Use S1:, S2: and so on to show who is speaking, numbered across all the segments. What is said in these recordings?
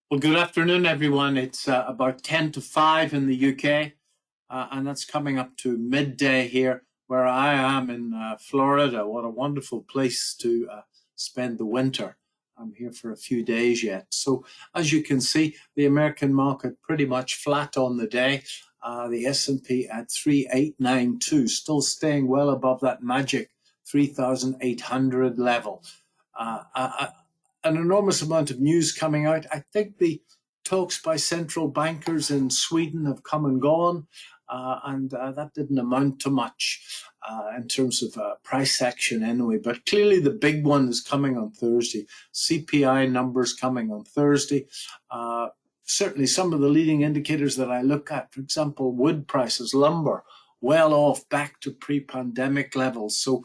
S1: Well, good afternoon, everyone. It's about 10 to 5 in the UK, and that's coming up to midday here where I am in Florida. What a wonderful place to spend the winter. I'm here for a few days yet. So, as you can see, the American market pretty much flat on the day. The S&P at 3892, still staying well above that magic 3,800 level. An enormous amount of news coming out. I think the talks by central bankers in Sweden have come and gone, and that didn't amount to much in terms of price action anyway. But clearly the big one is coming on Thursday. CPI numbers coming on Thursday. Certainly some of the leading indicators that I look at, for example, wood prices, lumber, well off back to pre-pandemic levels. So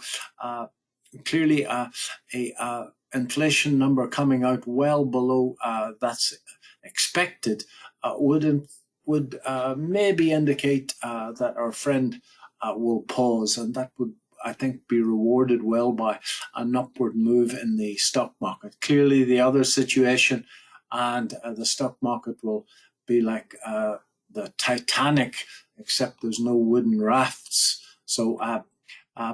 S1: clearly a inflation number coming out well below that's expected would maybe indicate that our friend will pause, and that would, I think, be rewarded well by an upward move in the stock market. Clearly the other situation, and the stock market will be like the Titanic, except there's no wooden rafts. So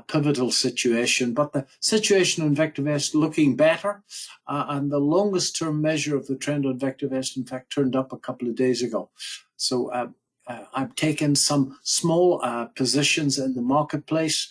S1: pivotal situation, but the situation on VectorVest looking better, and the longest term measure of the trend on VectorVest in fact turned up a couple of days ago. So I've taken some small positions in the marketplace.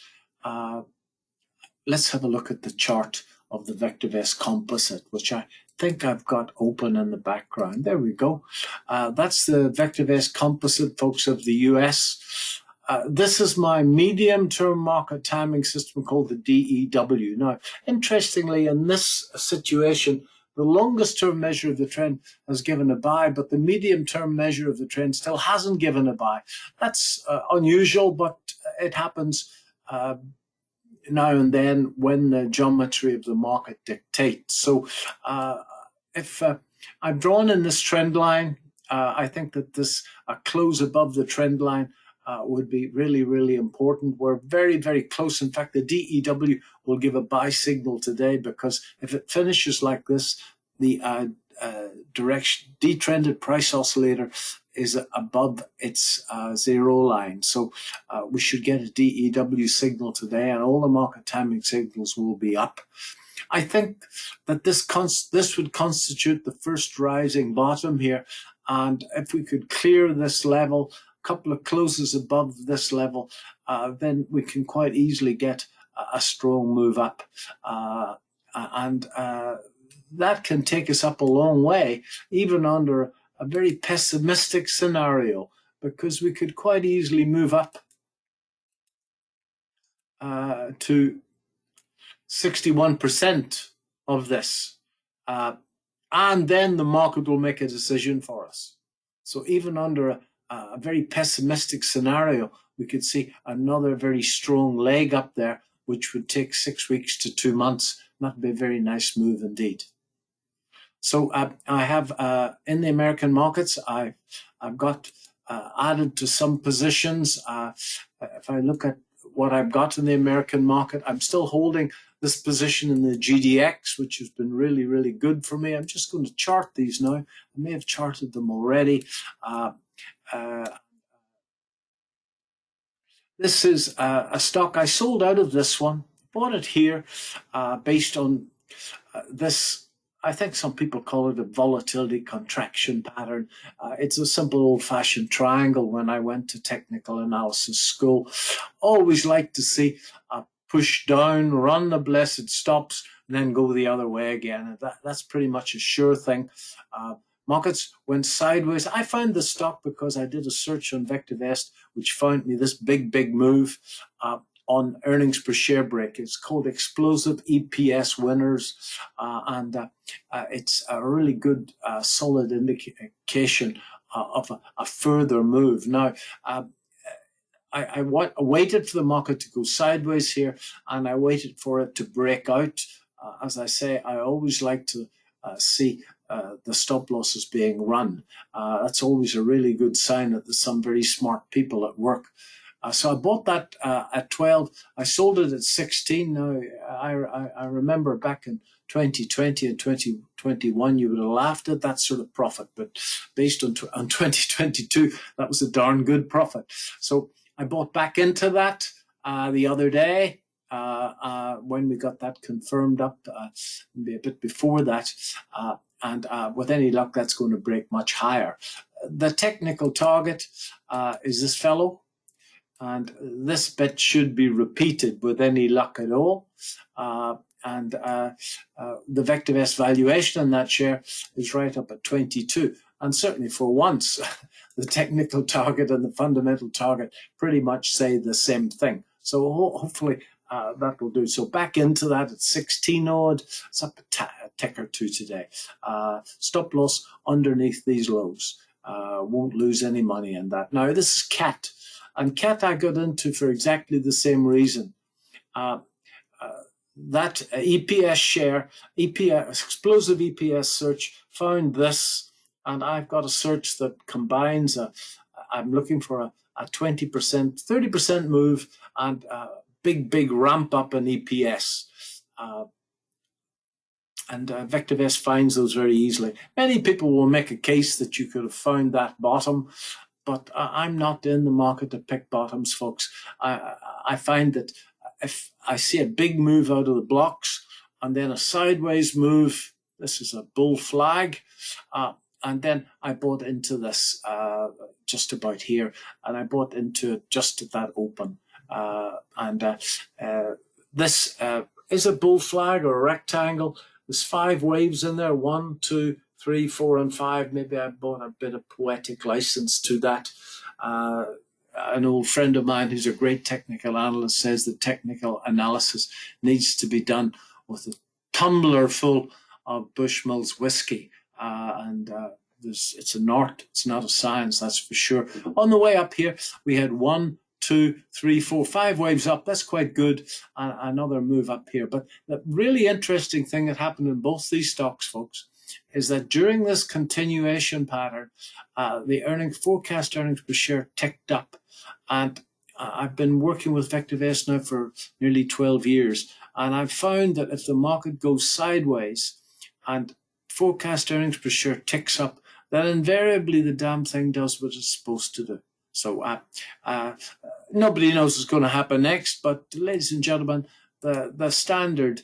S1: Let's have a look at the chart of the VectorVest composite, which I think I've got open in the background. There we go. That's the VectorVest composite, folks, of the US. This is my medium-term market timing system called the DEW. Now, interestingly, in this situation, the longest-term measure of the trend has given a buy, but the medium-term measure of the trend still hasn't given a buy. That's unusual, but it happens now and then when the geometry of the market dictates. So if I'm drawn in this trend line, I think that this close above the trend line would be really, really important. We're very, very close. In fact, the DEW will give a buy signal today, because if it finishes like this, the direction detrended price oscillator is above its zero line. So we should get a DEW signal today, and all the market timing signals will be up. I think that this would constitute the first rising bottom here, and if we could clear this level, couple of closes above this level, then we can quite easily get a strong move up, and that can take us up a long way, even under a very pessimistic scenario, because we could quite easily move up to 61% of this, and then the market will make a decision for us. So even under a very pessimistic scenario, we could see another very strong leg up there, which would take 6 weeks to 2 months. That would be a very nice move indeed. So I have in the American markets, I've got added to some positions. If I look at what I've got in the American market, I'm still holding this position in the GDX, which has been really, really good for me. I'm just going to chart these now. I may have charted them already. This is a stock I sold out of this one, bought it here based on this. I think some people call it a volatility contraction pattern. It's a simple old-fashioned triangle. When I went to technical analysis school, always liked to see a push down, run the blessed stops, and then go the other way again. That's pretty much a sure thing. Markets went sideways. I found the stock because I did a search on VectorVest, which found me this big move on earnings per share break. It's called Explosive EPS winners, and it's a really good, solid indication of a further move. Now, I waited for the market to go sideways here, and I waited for it to break out. As I say, I always like to see the stop losses being run. That's always a really good sign that there's some very smart people at work. So I bought that at 12. I sold it at 16. Now, I remember back in 2020 and 2021, you would have laughed at that sort of profit. But based on 2022, that was a darn good profit. So I bought back into that the other day when we got that confirmed up, maybe a bit before that. And with any luck, that's going to break much higher. The technical target is this fellow. And this bit should be repeated with any luck at all. The VectorVest valuation on that share is right up at 22. And certainly for once, the technical target and the fundamental target pretty much say the same thing. So hopefully that will do. So back into that at 16 odd. It's up a tick or two today. Stop loss underneath these lows. Won't lose any money in that. Now this is CAT. And CAT I got into for exactly the same reason. That EPS share, Explosive EPS search, found this, and I've got a search that combines, I'm looking for a 20%, 30% move and a big ramp up in EPS. VectorVest finds those very easily. Many people will make a case that you could have found that bottom, but I'm not in the market to pick bottoms, folks. I find that if I see a big move out of the blocks and then a sideways move, this is a bull flag, and then I bought into this just about here, and I bought into it just at that open. This is a bull flag or a rectangle. There's 5 waves in there, 1, 2, 3, 4, and 5. Maybe I bought a bit of poetic license to that. An old friend of mine who's a great technical analyst says that technical analysis needs to be done with a tumbler full of Bushmills whiskey. It's an art, it's not a science, that's for sure. On the way up here, we had 1, 2, 3, 4, 5 waves up. That's quite good. Another move up here. But the really interesting thing that happened in both these stocks, folks, is that during this continuation pattern, the forecast earnings per share ticked up. And I've been working with VectorVest now for nearly 12 years. And I've found that if the market goes sideways and forecast earnings per share ticks up, then invariably the damn thing does what it's supposed to do. So nobody knows what's going to happen next, but ladies and gentlemen, the standard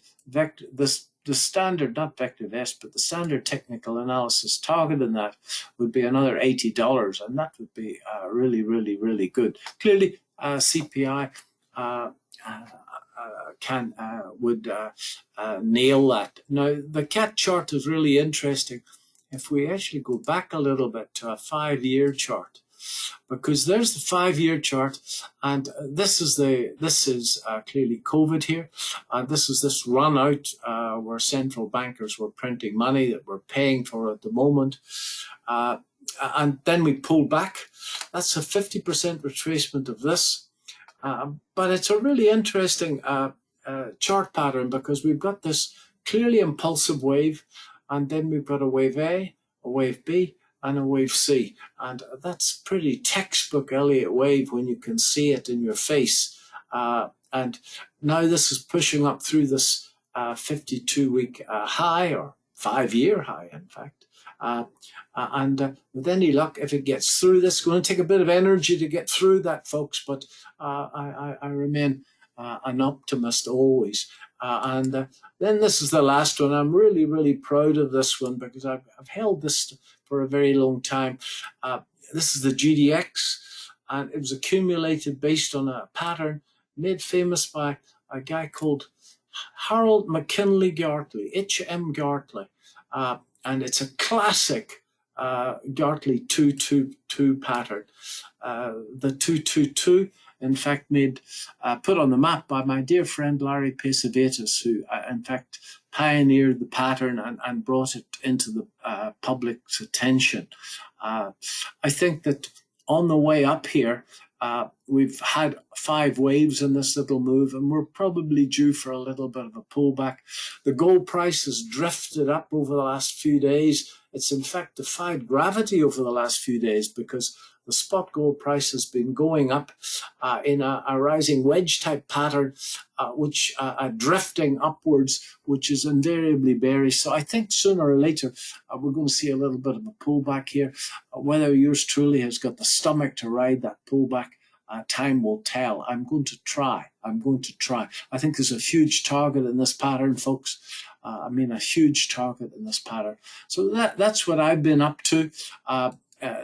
S1: the standard, not VectorVest, but the standard technical analysis target in that would be another $80, and that would be really, really, really good. Clearly, CPI would nail that. Now, the CAT chart is really interesting. If we actually go back a little bit to a 5-year chart, because there's the 5-year chart, and this is clearly COVID here, and this is this run out where central bankers were printing money that we're paying for at the moment, and then we pull back. That's a 50% retracement of this, but it's a really interesting chart pattern because we've got this clearly impulsive wave, and then we've got a wave A, a wave B, and a wave C. And that's pretty textbook Elliott wave when you can see it in your face. And now this is pushing up through this 52-week high, or 5-year high, in fact. With any luck, if it gets through this, it's going to take a bit of energy to get through that, folks, but I remain an optimist always. Then this is the last one. I'm really, really proud of this one because I've held this for a very long time. This is the GDX, and it was accumulated based on a pattern made famous by a guy called Harold McKinley Gartley, H.M. Gartley. And it's a classic Gartley 222 pattern. The 222, in fact, put on the map by my dear friend Larry Pacevatis, who, in fact, pioneered the pattern and brought it into the public's attention. I think that on the way up here, we've had 5 waves in this little move, and we're probably due for a little bit of a pullback. The gold price has drifted up over the last few days. It's in fact defied gravity over the last few days because the spot gold price has been going up in a rising wedge type pattern, which drifting upwards, which is invariably bearish. So I think sooner or later we're going to see a little bit of a pullback here. Whether yours truly has got the stomach to ride that pullback, time will tell. I'm going to try. I think there's a huge target in this pattern, folks. I mean, a huge target in this pattern. So that's what I've been up to.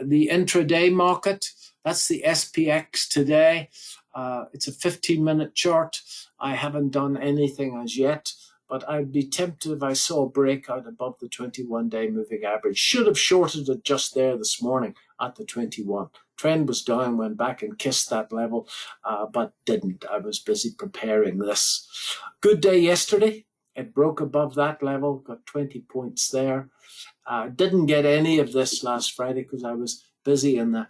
S1: The intraday market, that's the SPX today. It's a 15-minute chart. I haven't done anything as yet, but I'd be tempted if I saw a breakout above the 21-day moving average. Should have shorted it just there this morning at the 21. Trend was down, went back and kissed that level, but didn't. I was busy preparing this. Good day yesterday. It broke above that level, got 20 points there. Didn't get any of this last Friday because I was busy in the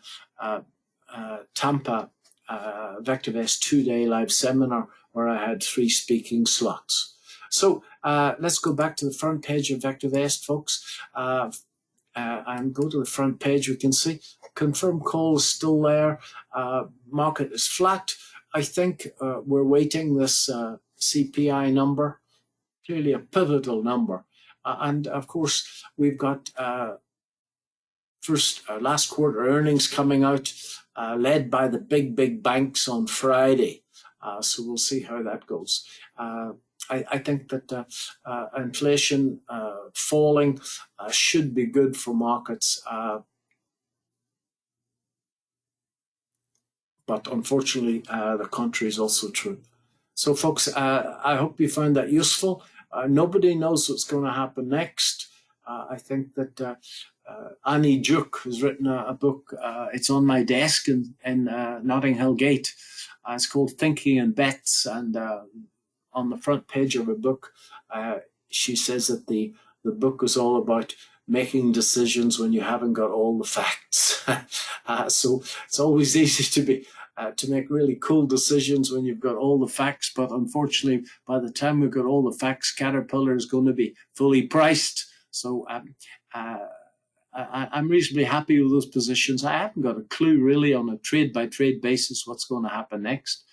S1: Tampa VectorVest 2-day live seminar where I had 3 speaking slots. So let's go back to the front page of VectorVest, folks. And go to the front page. We can see confirmed call is still there. Market is flat. I think we're waiting this CPI number, clearly a pivotal number. And of course, we've got last quarter earnings coming out, led by the big banks on Friday. So we'll see how that goes. I think that inflation falling should be good for markets. But unfortunately, the contrary is also true. So folks, I hope you found that useful. Nobody knows what's going to happen next. I think that Annie Duke has written a book. It's on my desk in Notting Hill Gate. It's called Thinking in Bets, and on the front page of her book, she says that the book is all about making decisions when you haven't got all the facts. So it's always easy to make really cool decisions when you've got all the facts, but unfortunately, by the time we've got all the facts, Caterpillar is going to be fully priced. So I'm reasonably happy with those positions. I haven't got a clue really on a trade-by-trade basis what's going to happen next,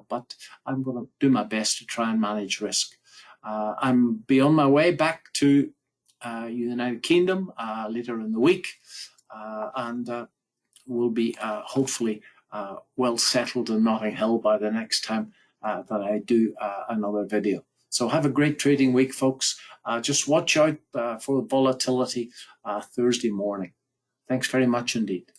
S1: but I'm going to do my best to try and manage risk. I'm be on my way back to United Kingdom later in the week, and we'll be hopefully well settled in Notting Hill by the next time that I do another video. So have a great trading week, folks. Just watch out for the volatility Thursday morning. Thanks very much indeed.